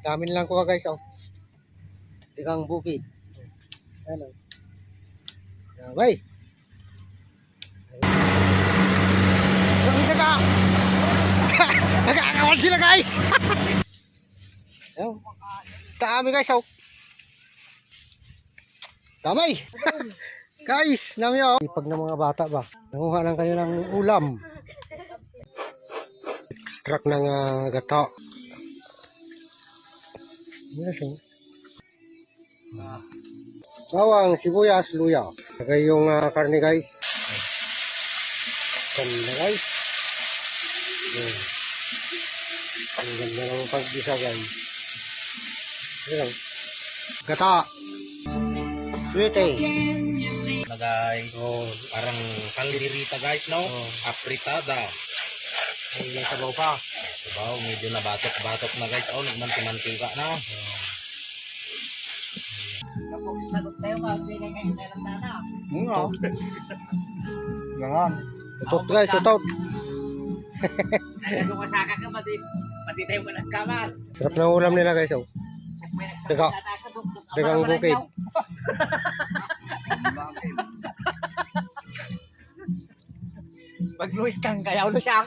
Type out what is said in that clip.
Dami nilang kuha guys, oh. Tigang bukid. Ano? Damay. Dami ka. Nagkakawal sila guys. Ayun. Dami guys, oh. Damay. Guys, dami oh. Ipag ng mga bata ba? Nanguha lang kayo ng ulam. Extract ng gato. Bawang, sibuyas, luya. Lagay yung karne guys. Ganda guys. Ang ganda ng paggisa guys. Ayan. Gata. Sweet eh. Na guys. Oh, Parang kalderita guys, no? Apritada. ay may sabaw pa. Diba, medyo nabatok-batok na guys. Oh, nagmanti-mantika na. Yan. Utot guys, utot. Masaka ka pati tayo mo nagkamar. Sarap ng ulam nila guys, oh. Dagang bukid. Pagluit kang kayaw na siya.